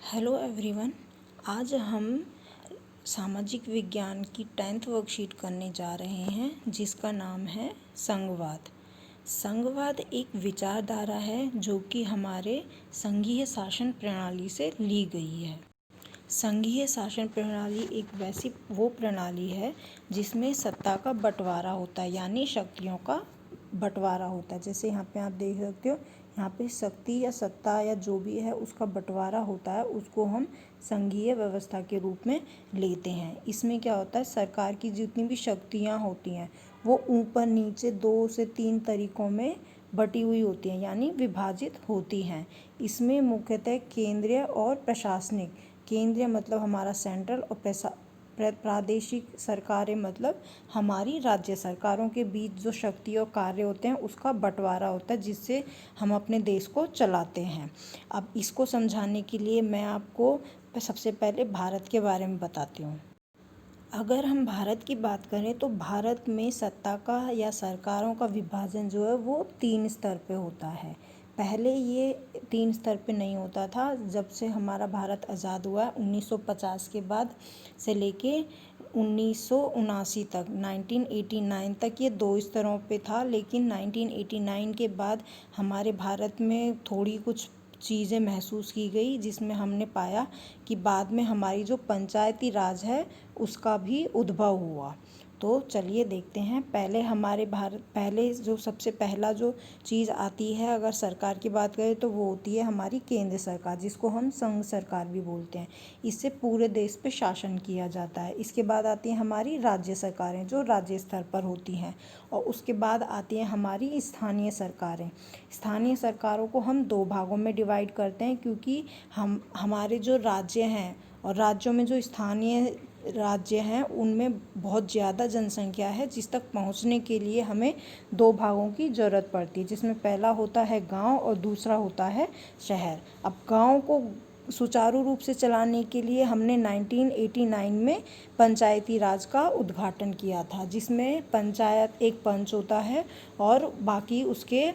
Hello everyone. आज हम सामाजिक विज्ञान की 10th वर्कशीट करने जा रहे हैं जिसका नाम है संघवाद। संघवाद एक विचारधारा है जो कि हमारे संघीय शासन प्रणाली से ली गई है। संघीय शासन प्रणाली एक वैसी प्रणाली है जिसमें सत्ता का बंटवारा होता है, यानी शक्तियों का बंटवारा होता है। जैसे यहाँ पे आप देख सकते हो, यहाँ पे शक्ति या सत्ता या जो भी है उसका बंटवारा होता है, उसको हम संघीय व्यवस्था के रूप में लेते हैं। इसमें क्या होता है, सरकार की जितनी भी शक्तियाँ होती हैं वो ऊपर नीचे 2 से 3 तरीकों में बटी हुई होती हैं, यानी विभाजित होती हैं। इसमें मुख्यतः केंद्रीय और प्रशासनिक, केंद्रीय मतलब हमारा सेंट्रल और प्रादेशिक सरकारें मतलब हमारी राज्य सरकारों के बीच जो शक्ति और कार्य होते हैं उसका बंटवारा होता है, जिससे हम अपने देश को चलाते हैं। अब इसको समझाने के लिए मैं आपको सबसे पहले भारत के बारे में बताती हूँ। अगर हम भारत की बात करें तो भारत में सत्ता का या सरकारों का विभाजन जो है वो 3 स्तर पे होता है। पहले ये 3 स्तर पे नहीं होता था। जब से हमारा भारत आज़ाद हुआ 1950 के बाद से लेके 1979 तक 1989 तक ये 2 स्तरों पे था। लेकिन 1989 के बाद हमारे भारत में थोड़ी कुछ चीज़ें महसूस की गई, जिसमें हमने पाया कि बाद में हमारी जो पंचायती राज है उसका भी उद्भव हुआ। तो चलिए देखते हैं। पहले जो सबसे पहला जो चीज़ आती है अगर सरकार की बात करें तो वो होती है हमारी केंद्र सरकार, जिसको हम संघ सरकार भी बोलते हैं। इससे पूरे देश पे शासन किया जाता है। इसके बाद आती है हमारी राज्य सरकारें जो राज्य स्तर पर होती हैं, और उसके बाद आती हैं हमारी स्थानीय सरकारें। स्थानीय सरकारों को हम 2 भागों में डिवाइड करते हैं, क्योंकि हमारे जो राज्य हैं और राज्यों में जो स्थानीय राज्य हैं उनमें बहुत ज़्यादा जनसंख्या है, जिस तक पहुंचने के लिए हमें 2 भागों की ज़रूरत पड़ती है, जिसमें पहला होता है गांव और दूसरा होता है शहर। अब गांव को सुचारू रूप से चलाने के लिए हमने 1989 में पंचायती राज का उद्घाटन किया था, जिसमें पंचायत एक पंच होता है और बाकी उसके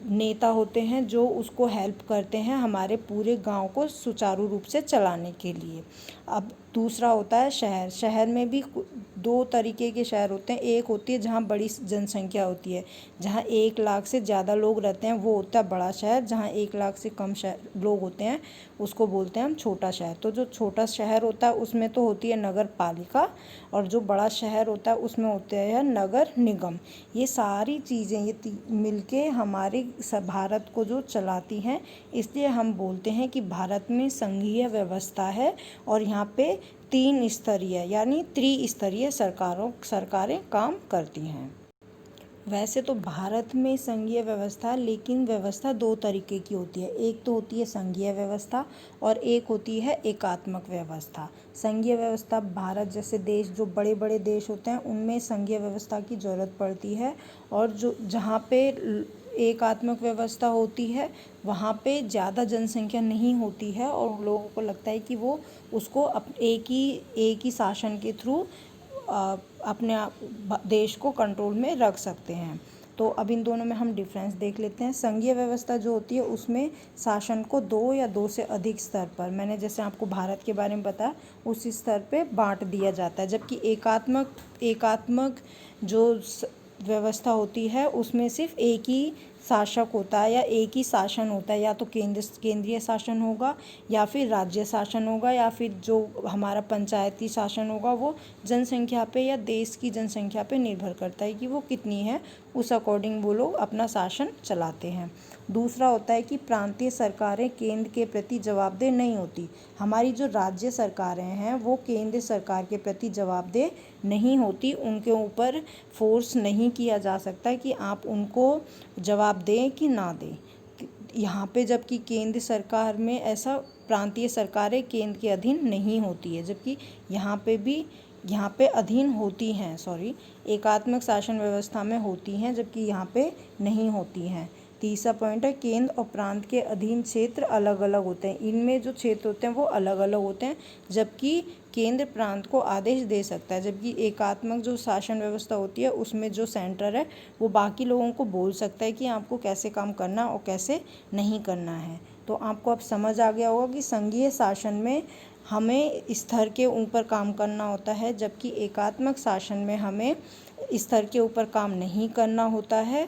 नेता होते हैं जो उसको हेल्प करते हैं हमारे पूरे गांव को सुचारू रूप से चलाने के लिए। अब दूसरा होता है शहर। शहर में भी 2 तरीके के शहर होते हैं। एक होती है जहाँ बड़ी जनसंख्या होती है, जहाँ 1 लाख से ज़्यादा लोग रहते हैं, वो होता है बड़ा शहर। जहाँ 1 लाख से कम लोग होते हैं उसको बोलते हैं हम छोटा शहर। तो जो छोटा शहर होता है उसमें तो होती है नगर पालिका, और जो बड़ा शहर होता है उसमें होते हैं नगर निगम। ये सारी चीज़ें ये मिलके हमारे भारत को जो चलाती हैं, इसलिए हम बोलते हैं कि भारत में संघीय व्यवस्था है और यहाँ पे 3 स्तरीय यानी त्रिस्तरीय सरकारें काम करती हैं। वैसे तो भारत में संघीय व्यवस्था, लेकिन व्यवस्था 2 तरीके की होती है। एक तो होती है संघीय व्यवस्था और एक होती है एकात्मक व्यवस्था। संघीय व्यवस्था भारत जैसे देश, जो बड़े बड़े देश होते हैं उनमें संघीय व्यवस्था की ज़रूरत पड़ती है, और जो जहाँ पे एकात्मक व्यवस्था होती है वहाँ पे ज़्यादा जनसंख्या नहीं होती है और लोगों को लगता है कि वो उसको एक ही शासन के थ्रू अपने देश को कंट्रोल में रख सकते हैं। तो अब इन दोनों में हम डिफरेंस देख लेते हैं। संघीय व्यवस्था जो होती है उसमें शासन को 2 या 2 से अधिक स्तर पर, मैंने जैसे आपको भारत के बारे में बताया, उस स्तर पे बांट दिया जाता है। जबकि एकात्मक जो व्यवस्था होती है उसमें सिर्फ एक ही शासक होता है या एक ही शासन होता है, या तो केंद्रीय शासन होगा या फिर राज्य शासन होगा, या फिर जो हमारा पंचायती शासन होगा वो जनसंख्या पे या देश की जनसंख्या पे निर्भर करता है कि वो कितनी है, उस अकॉर्डिंग वो लोग अपना शासन चलाते हैं। दूसरा होता है कि प्रांतीय सरकारें केंद्र के प्रति जवाबदेह नहीं होती। हमारी जो राज्य सरकारें हैं वो केंद्र सरकार के प्रति जवाबदेह नहीं होती, उनके ऊपर फोर्स नहीं किया जा सकता कि आप उनको जवाब दें कि ना दें। यहाँ पे जबकि केंद्र सरकार में ऐसा, प्रांतीय सरकारें केंद्र के अधीन नहीं होती है, जबकि यहाँ पे अधीन होती हैं, एकात्मक शासन व्यवस्था में होती हैं, जबकि यहाँ पे नहीं होती हैं। तीसरा पॉइंट है केंद्र और प्रांत के अधीन क्षेत्र अलग अलग होते हैं। इनमें जो क्षेत्र होते हैं वो अलग अलग होते हैं, जबकि केंद्र प्रांत को आदेश दे सकता है। जबकि एकात्मक जो शासन व्यवस्था होती है उसमें जो सेंटर है वो बाकी लोगों को बोल सकता है कि आपको कैसे काम करना और कैसे नहीं करना है। तो तो आपको अब समझ आ गया होगा कि संघीय शासन में हमें स्तर के ऊपर काम करना होता है, जबकि एकात्मक शासन में हमें स्तर के ऊपर काम नहीं करना होता है।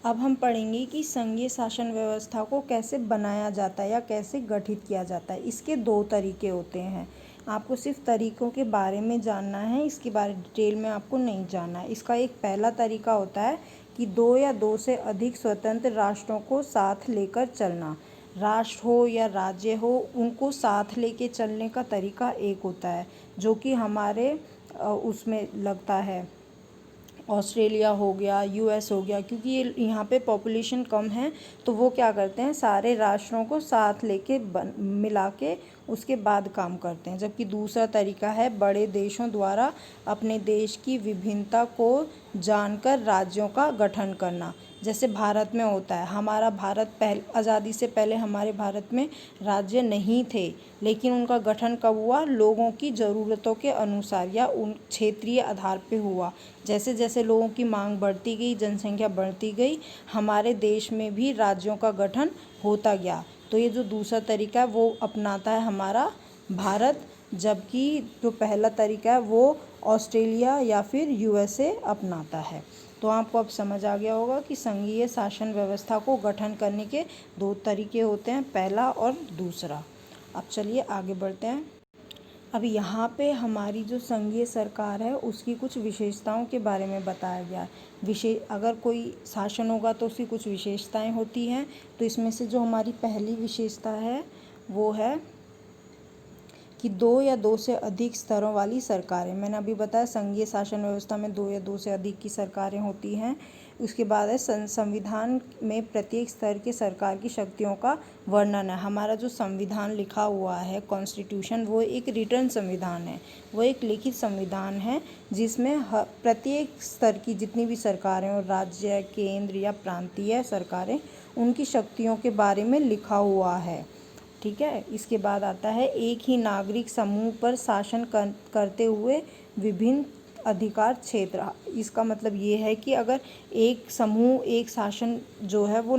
अब हम पढ़ेंगे कि संघीय शासन व्यवस्था को कैसे बनाया जाता है या कैसे गठित किया जाता है। इसके 2 तरीके होते हैं। आपको सिर्फ तरीकों के बारे में जानना है, इसके बारे डिटेल में आपको नहीं जानना है। इसका एक पहला तरीका होता है कि 2 या 2 से अधिक स्वतंत्र राष्ट्रों को साथ लेकर चलना। राष्ट्र हो या राज्य हो, उनको साथ लेके चलने का तरीका एक होता है, जो कि हमारे उसमें लगता है ऑस्ट्रेलिया हो गया, यूएस हो गया, क्योंकि ये यहाँ पे पॉपुलेशन कम है, तो वो क्या करते हैं, सारे राष्ट्रों को साथ लेके मिला के उसके बाद काम करते हैं। जबकि दूसरा तरीका है बड़े देशों द्वारा अपने देश की विभिन्नता को जानकर राज्यों का गठन करना। जैसे भारत में होता है, हमारा भारत आज़ादी से पहले हमारे भारत में राज्य नहीं थे, लेकिन उनका गठन कब हुआ, लोगों की ज़रूरतों के अनुसार या उन क्षेत्रीय आधार पे हुआ। जैसे जैसे लोगों की मांग बढ़ती गई, जनसंख्या बढ़ती गई, हमारे देश में भी राज्यों का गठन होता गया। तो ये जो दूसरा तरीका है वो अपनाता है हमारा भारत, जबकि जो पहला तरीका है वो ऑस्ट्रेलिया या फिर यूएसए अपनाता है। तो आपको अब समझ आ गया होगा कि संघीय शासन व्यवस्था को गठन करने के 2 तरीके होते हैं, पहला और दूसरा। अब चलिए आगे बढ़ते हैं। अब यहाँ पे हमारी जो संघीय सरकार है उसकी कुछ विशेषताओं के बारे में बताया गया है। अगर कोई शासन होगा तो उसकी कुछ विशेषताएं होती हैं। तो इसमें से जो हमारी पहली विशेषता है वो है कि 2 या 2 से अधिक स्तरों वाली सरकारें। मैंने अभी बताया संघीय शासन व्यवस्था में 2 या 2 से अधिक की सरकारें होती हैं। उसके बाद है संविधान में प्रत्येक स्तर के सरकार की शक्तियों का वर्णन है। हमारा जो संविधान लिखा हुआ है कॉन्स्टिट्यूशन, वो एक रिटर्न संविधान है, वो एक लिखित संविधान है जिसमें प्रत्येक स्तर की जितनी भी सरकारें और राज्य, केंद्र या प्रांतीय सरकारें, उनकी शक्तियों के बारे में लिखा हुआ है। ठीक है। इसके बाद आता है एक ही नागरिक समूह पर शासन करते हुए विभिन्न अधिकार क्षेत्र। इसका मतलब ये है कि अगर एक समूह एक शासन जो है वो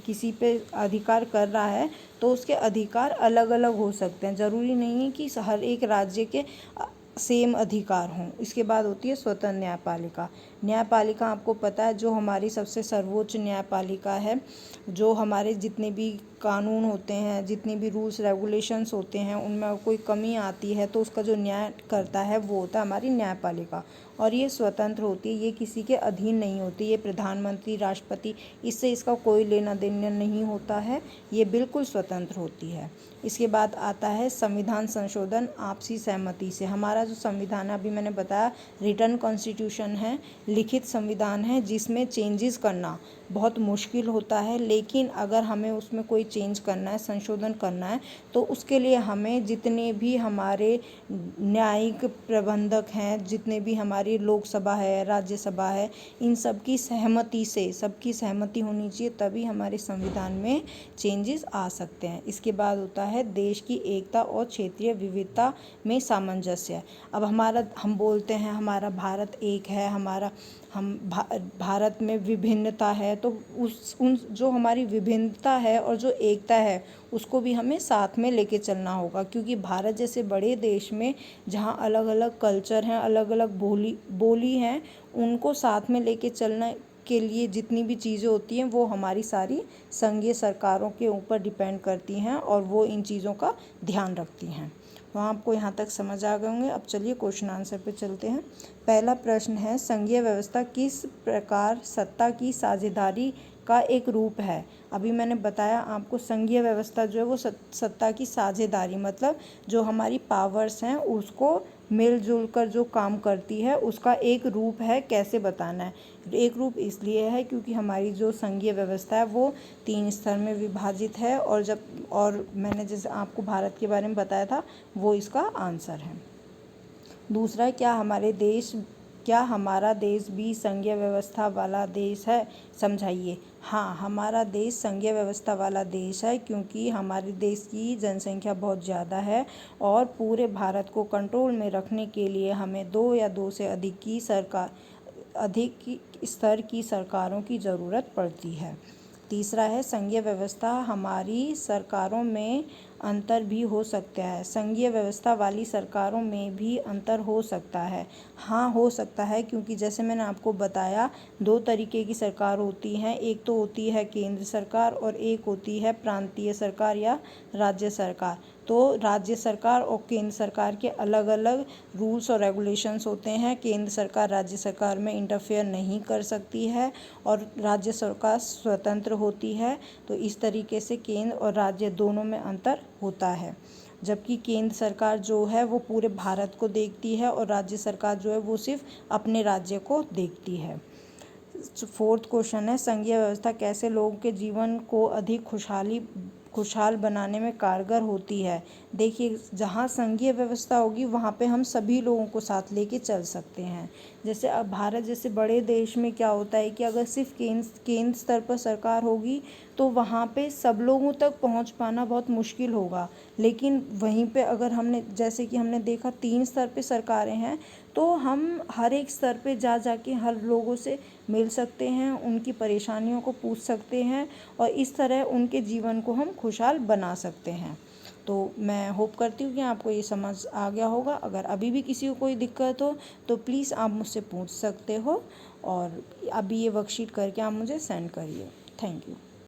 किसी पे अधिकार कर रहा है तो उसके अधिकार अलग अलग हो सकते हैं, ज़रूरी नहीं है कि हर एक राज्य के सेम अधिकार हों। इसके बाद होती है स्वतंत्र न्यायपालिका। न्यायपालिका आपको पता है जो हमारी सबसे सर्वोच्च न्यायपालिका है, जो हमारे जितने भी कानून होते हैं, जितने भी रूल्स रेगुलेशंस होते हैं, उनमें कोई कमी आती है तो उसका जो न्याय करता है वो होता है हमारी न्यायपालिका। और ये स्वतंत्र होती है, ये किसी के अधीन नहीं होती। ये प्रधानमंत्री, राष्ट्रपति, इससे इसका कोई लेना देना नहीं होता है, ये बिल्कुल स्वतंत्र होती है। इसके बाद आता है संविधान संशोधन आपसी सहमति से। हमारा जो संविधान है, अभी मैंने बताया रिटर्न कॉन्स्टिट्यूशन है, लिखित संविधान है, जिसमें चेंजेस करना बहुत मुश्किल होता है। लेकिन अगर हमें उसमें कोई चेंज करना है, संशोधन करना है, तो उसके लिए हमें जितने भी हमारे न्यायिक प्रबंधक हैं, जितने भी हमारी लोकसभा है, राज्यसभा है, इन सबकी सहमति से, सबकी सहमति होनी चाहिए, तभी हमारे संविधान में चेंजेस आ सकते हैं। इसके बाद होता है देश की एकता और क्षेत्रीय विविधता में सामंजस्य। अब हम बोलते हैं हमारा भारत एक है, भारत में विभिन्नता है, तो जो हमारी विभिन्नता है और जो एकता है उसको भी हमें साथ में लेके चलना होगा, क्योंकि भारत जैसे बड़े देश में जहाँ अलग अलग कल्चर हैं, अलग अलग बोली हैं, उनको साथ में लेके चलना के लिए जितनी भी चीज़ें होती हैं वो हमारी सारी संघीय सरकारों के ऊपर डिपेंड करती हैं और वो इन चीज़ों का ध्यान रखती हैं। तो आपको यहाँ तक समझ आ गए होंगे। अब चलिए क्वेश्चन आंसर पे चलते हैं। पहला प्रश्न है संघीय व्यवस्था किस प्रकार सत्ता की साझेदारी का एक रूप है। अभी मैंने बताया आपको संघीय व्यवस्था जो है वो सत्ता की साझेदारी, मतलब जो हमारी पावर्स हैं उसको मिलजुल कर जो काम करती है उसका एक रूप है। कैसे बताना है, एक रूप इसलिए है क्योंकि हमारी जो संघीय व्यवस्था है वो 3 स्तर में विभाजित है, और मैंने जैसे आपको भारत के बारे में बताया था वो इसका आंसर है। दूसरा है क्या हमारा देश भी संघीय व्यवस्था वाला देश है। समझाइए। हाँ, हमारा देश संघीय व्यवस्था वाला देश है क्योंकि हमारे देश की जनसंख्या बहुत ज़्यादा है और पूरे भारत को कंट्रोल में रखने के लिए हमें 2 या 2 से अधिक स्तर की सरकारों की ज़रूरत पड़ती है। तीसरा है संघीय व्यवस्था हमारी सरकारों में अंतर भी हो सकता है। संघीय व्यवस्था वाली सरकारों में भी अंतर हो सकता है। हाँ, हो सकता है, क्योंकि जैसे मैंने आपको बताया 2 तरीके की सरकार होती हैं। एक तो होती है केंद्र सरकार और एक होती है प्रांतीय सरकार या राज्य सरकार। तो राज्य सरकार और केंद्र सरकार के अलग अलग रूल्स और रेगुलेशंस होते हैं। केंद्र सरकार राज्य सरकार में इंटरफेयर नहीं कर सकती है और राज्य सरकार स्वतंत्र होती है। तो इस तरीके से केंद्र और राज्य दोनों में अंतर होता है। जबकि केंद्र सरकार जो है वो पूरे भारत को देखती है और राज्य सरकार जो है वो सिर्फ अपने राज्य को देखती है। 4th क्वेश्चन है संघीय व्यवस्था कैसे लोगों के जीवन को अधिक खुशहाल बनाने में कारगर होती है। देखिए, जहाँ संघीय व्यवस्था होगी वहाँ पे हम सभी लोगों को साथ लेके चल सकते हैं। जैसे अब भारत जैसे बड़े देश में क्या होता है कि अगर सिर्फ केंद्र स्तर पर सरकार होगी तो वहाँ पे सब लोगों तक पहुँच पाना बहुत मुश्किल होगा। लेकिन वहीं पे अगर हमने जैसे कि हमने देखा 3 स्तर पे सरकारें हैं, तो हम हर एक स्तर पे जा के हर लोगों से मिल सकते हैं, उनकी परेशानियों को पूछ सकते हैं और इस तरह उनके जीवन को हम खुशहाल बना सकते हैं। तो मैं होप करती हूँ कि आपको ये समझ आ गया होगा। अगर अभी भी किसी को कोई दिक्कत हो तो प्लीज़ आप मुझसे पूछ सकते हो और अभी ये वर्कशीट करके आप मुझे सेंड करिए। Thank you.